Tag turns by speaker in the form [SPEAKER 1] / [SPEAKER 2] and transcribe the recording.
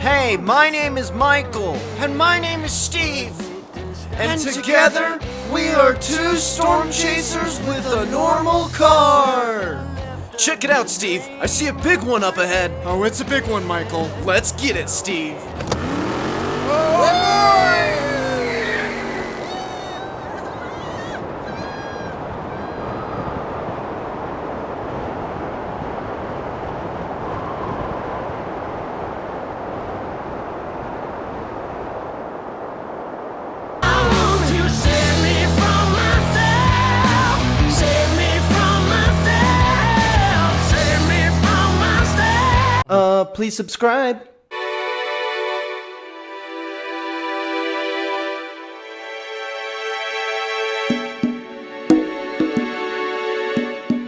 [SPEAKER 1] Hey, my name is Michael.
[SPEAKER 2] And my name is Steve.
[SPEAKER 1] And together, we are two storm chasers with a normal car. Check it out, Steve. I see a big one up ahead.
[SPEAKER 2] Oh, it's a big one, Michael.
[SPEAKER 1] Let's get it, Steve. Please subscribe.